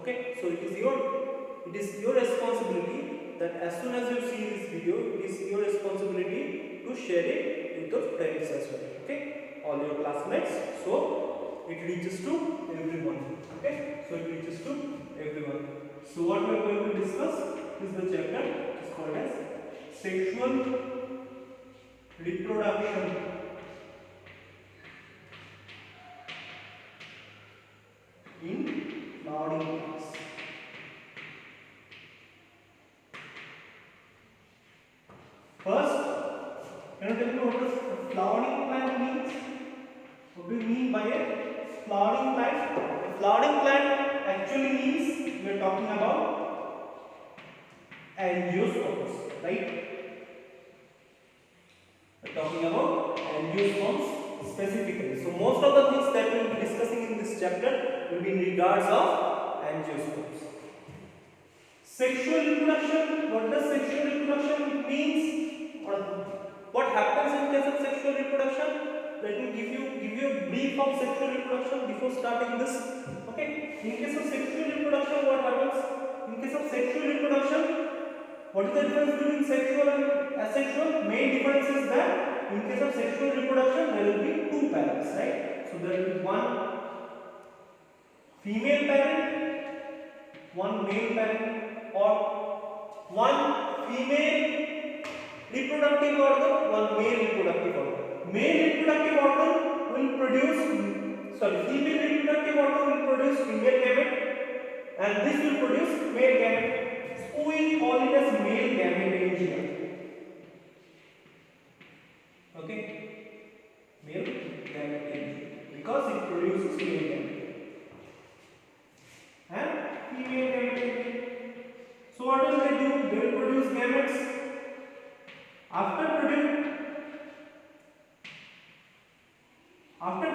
Okay, so it is your responsibility that as soon as you see this video, it is your responsibility to share it with your friends as well. Okay, all your classmates, so it reaches to everyone. Okay, so it reaches to everyone. So what we are going to discuss is the chapter which is called as sexual reproduction in flowering plants. First, can you tell me what does flowering plant means? What do you mean by a flowering plant? A flowering plant actually means we are talking about angiosperms, right? We are talking about angiosperms specifically. So most of the things that we will be discussing in this chapter will be in regards of angiosperms. Sexual reproduction. What does sexual reproduction means? Or what happens in case of sexual reproduction? Let me give you a brief of sexual reproduction before starting this. Okay. In case of sexual reproduction, what happens? In case of sexual reproduction, what is the difference between sexual and asexual? Main difference is that in case of sexual reproduction, there will be two parents, right? So there will be one female parent, one male parent, or one female reproductive organ, one male reproductive organ. Male reproductive organ will produce, female reproductive organ will produce female gamete, and this will produce male gamete. So we call it as male gametophagia. Okay, male gametophagia because it produces male gamete and female gametophagia. So what will they do? They will produce gametes. After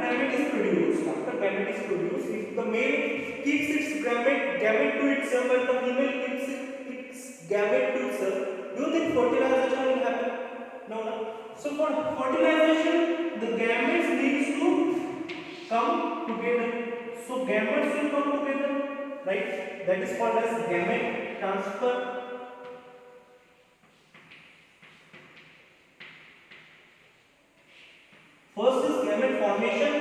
gamete is produced, if the male keeps its gamete to itself and the female keeps its gamete to itself, do you think fertilization will happen? No. So for fertilization, the gametes needs to come together. So gametes will come together, right? That is called as gamete transfer. First is gamete formation,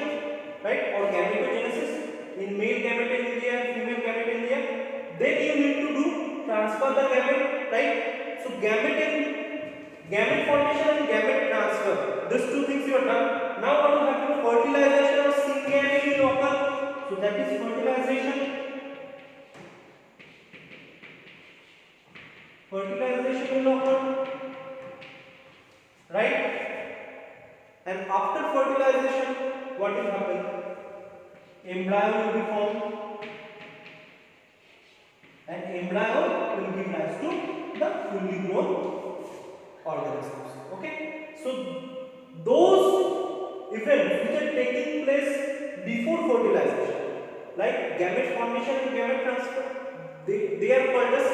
right, or gametogenesis in male gametophagia and female gametophagia. Then you need to do transfer the gamete, right? So gamete formation and gamete transfer. These two things you have done. Now what will happen? Fertilization of syngamy will occur. So that is fertilization. Fertilization will occur, right? And after fertilization, what will happen? Embryo will be formed, and embryo will give rise to the fully grown organisms. Okay, so those events which are taking place before fertilization, like gamete formation and gamete transfer, they are called as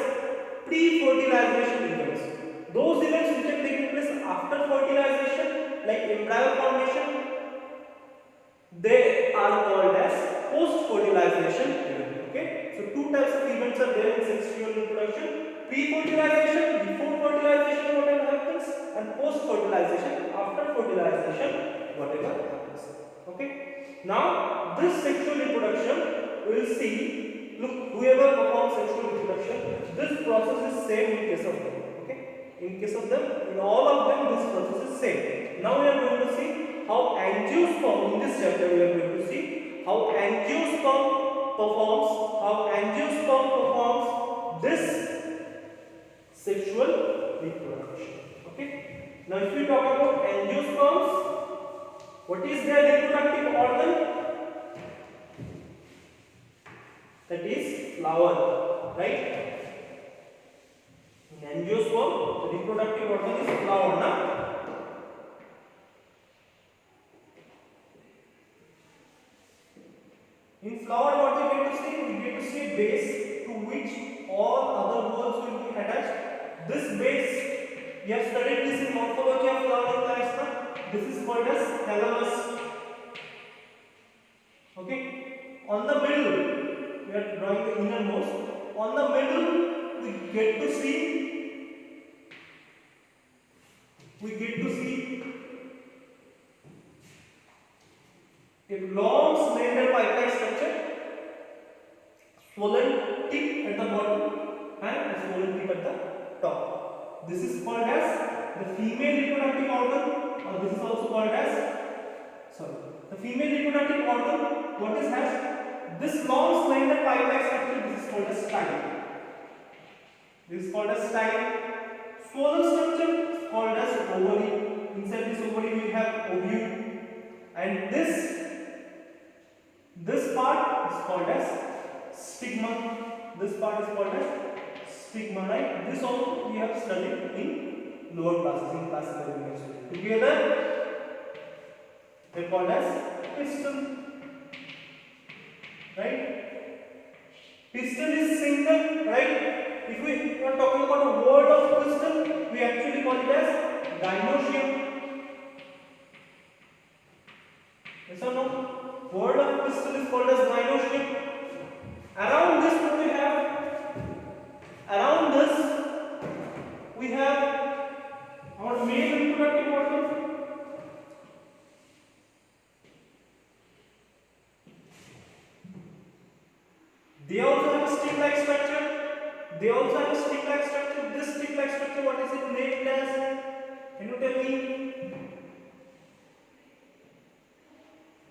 pre-fertilization events. Those events which are taking place after fertilization, like embryo formation, they are called as post-fertilization event. Okay, so two types of events are there in sexual reproduction: pre-fertilization, before fertilization, whatever happens, and post-fertilization, after fertilization, whatever happens. Okay, now this sexual reproduction, we will see. Look, whoever performs sexual reproduction, this process is same in case of them. Okay, in case of them, in all of them, this process is same. Now we are going to see how angiosperm, in this chapter we are going to see how angiosperm performs this sexual reproduction. Okay, now if we talk about angiosperms, what is their reproductive organ? That is flower, right? In angiosperm, the reproductive organ is flower. Now in flower, what we get to see? We get to see a base to which all other whorls will be attached. This base, we have studied this in morphology of flowering plants. This is called as thalamus. Okay. On the middle, we we are drawing the innermost. On the middle, we get to see a long slender pipe-like structure, swollen tip at the bottom and a swollen tip at the top. This is called as the female reproductive organ, or this is also called as the female reproductive organ. What is has this long slender pipe-like structure? This is called as style. This is called as style. Swollen structure is called as ovary. Inside this ovary we have ovule, and this part is called as stigma. This part is called as stigma, right? This also we have studied in lower classes, in class 11. Together they are called as pistil, right? Pistil is single, right? If we are talking about a word of pistil, we actually call it as gynoecium. Yes or no? Word of pistil is called as gynoecium. Around this, what we have? Around this, we have our male reproductive organ. They also have a stick-like structure. This stick-like structure, what is it named as? Can you tell me?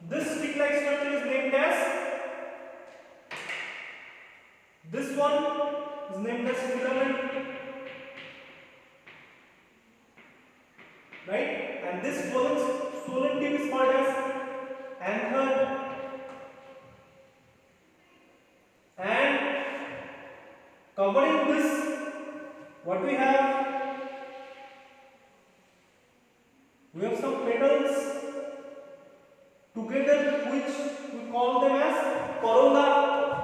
This stick-like structure is named as. This one is named as filament, right? And this swollen tip is called as anther. And covering this, what we have? We have some petals together, which we call them as corolla,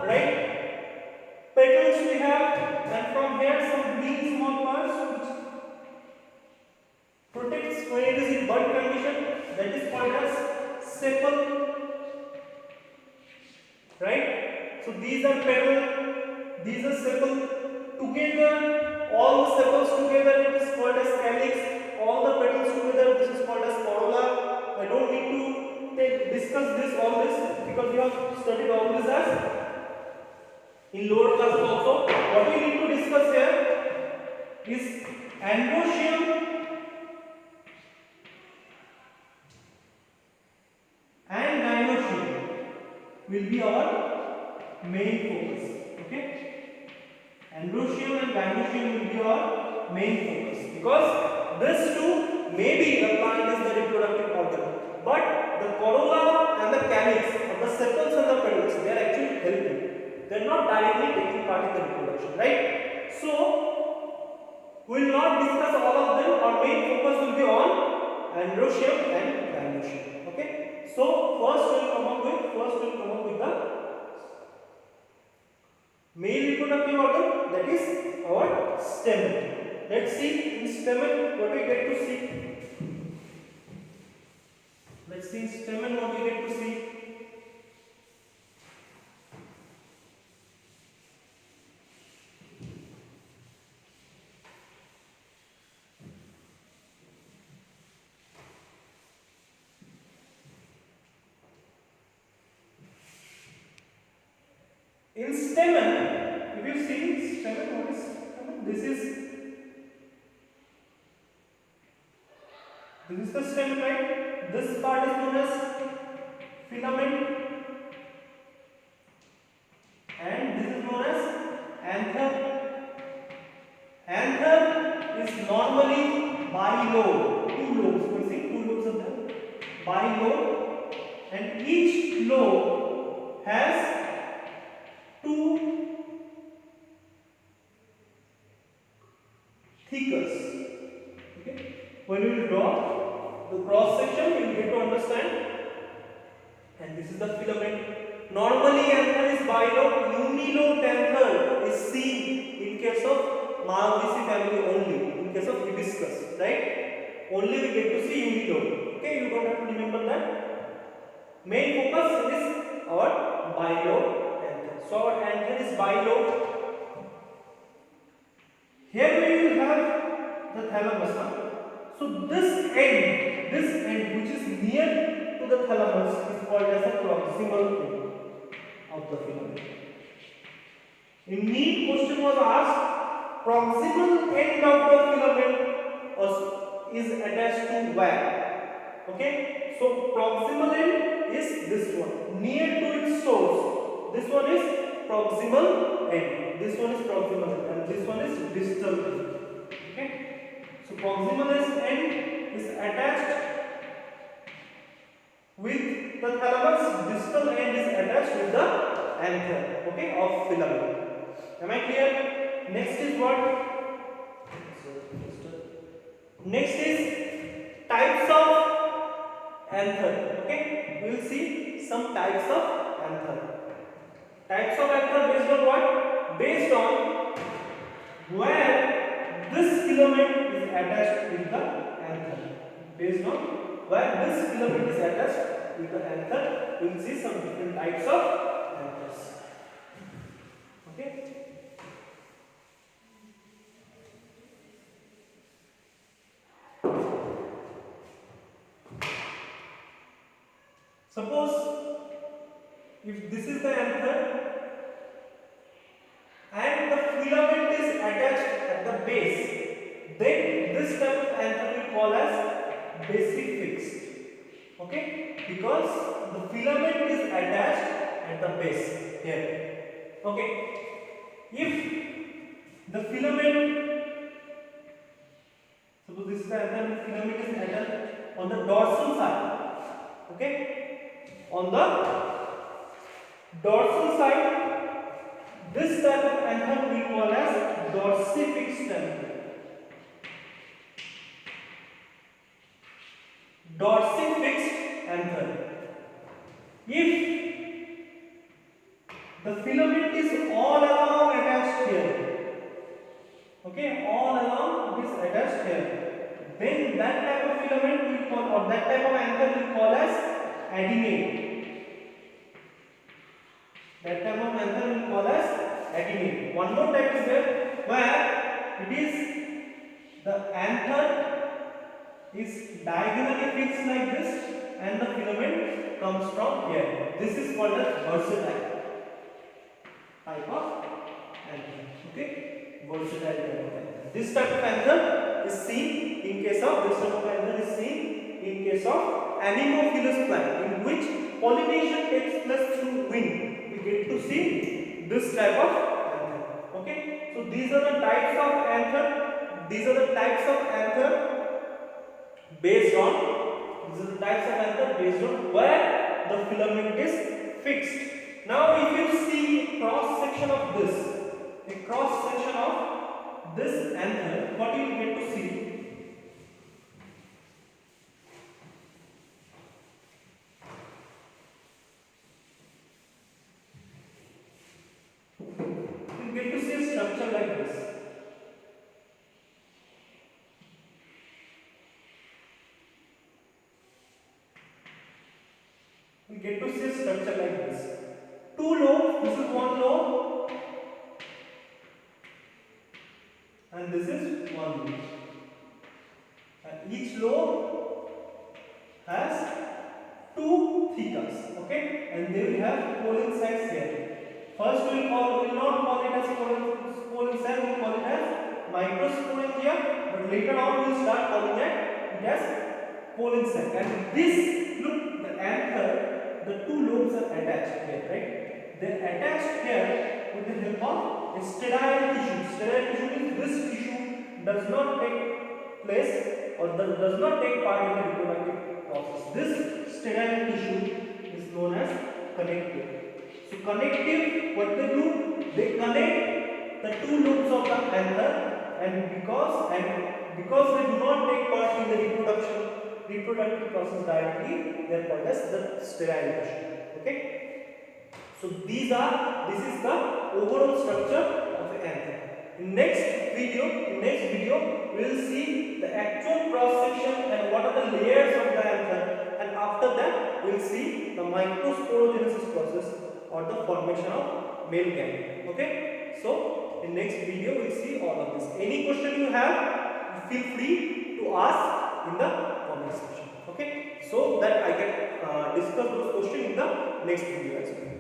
right? Petals we have, and from here some green small parts which protects when it is in bud condition, that is called as sepal, right? So these are petal, these are sepal. Together, all the sepals together, it is called as calyx. All the petals together, this is called as corolla. I don't need to discuss all this because we have studied all this as in lower classes also. What we need to discuss here is androecium and gynoecium will be our main focus. Okay, androecium and gynoecium will be our main focus, because this two, maybe the plant is the reproductive organ, but the corolla and the calyx, or the sepals and the petals, they are actually helping. They are not directly taking part in the reproduction, right? So we will not discuss all of them. Our main focus will be on androecium and gynoecium. Okay. So first we will come up with the male reproductive organ, that is our stamen. Let's see in stamen what we get to see. Let's see in stamen what we get to see. In stamen, if you see stamen, what is stamen? This is the stamen, right? This part is known as filament, and this is known as anther. Anther is normally bilobed, two lobes. We see two lobes of them, bilobed, and each lobe has two thickers. Okay, when we will draw the cross section, you will get to understand. And this is the filament. Normally anther is bilobed. Unilobed anther is seen in case of Malvaceae family only, in case of hibiscus, right? Only we get to see unilobed. Okay, you don't have to remember that. Main focus is our bilobed anther. So our anther is bilobe. Here we will have the thalamus. So this end which is near to the thalamus is called as a proximal end of the filament. In NEET question was asked, proximal end of the filament is attached to where? Okay, so proximal end is this one, near to its source. This one is proximal end, this one is proximal end, and this one is distal end. Okay, so proximal end is attached with the thalamus, distal end is attached with the anther, okay, of filament. Am I clear? Next is what? Next is types of anther. Okay, we will see some types of anther. Types of anther based on what? Based on where this filament is attached with the anther. Based on where this filament is attached with the anther, we will see some different types of anthers. Okay. Suppose if this is the anther and the filament is attached at the base, then this type of anther we call as basic fixed. Okay, because the filament is attached at the base here. Okay, if the filament, suppose this is the anther, the filament is attached on the dorsal side. Okay, on the dorsal side, this type of anther we call as dorsifixed anther. Dorsifixed anther. If the filament is all along attached here, okay, all along it is attached here, then that type of filament we call, or that type of anther we call as adenate. That type of anther we call as adenate. One more type is there where it is the anther is diagonally fixed like this and the filament comes from here. This is called as versatile type of anther. Okay, versatile type of anther. This type of anther is seen in case of anemophilous plant, in which pollination takes place through wind. We get to see this type of anther. Okay, so these are the types of anther. Based on where the filament is fixed. Now if you see cross section of this, anther, what you will get to see? You get to see a structure like this. We get to see a structure like this. Two lobes, this is one lobe and this is one lobe. And each lobe has two thecas, okay, and they will have pollen sacs here. First we will not call it as pollen sac, we will call it as microsporangia, but later on we will start calling it as pollen sac. And this, look, the anther, the two lobes are attached here, right? They are attached here with the help of a sterile tissue. Sterile tissue means this tissue does not take place or does not take part in the reproductive process. This sterile tissue is known as connective. So connective, what they do? They connect the two lobes of the anther, and because they do not take part in the reproductive process directly, they are called as the sterile tissue. Okay, so this is the overall structure of the anther. In next video we will see the actual cross section and what are the layers of the anther, and after that we will see the microsporogenesis process or the formation of male gamete. Okay, so in next video we'll see all of this. Any question you have, feel free to ask in the comment section. Okay, so that I can discuss those questions in the next video as well.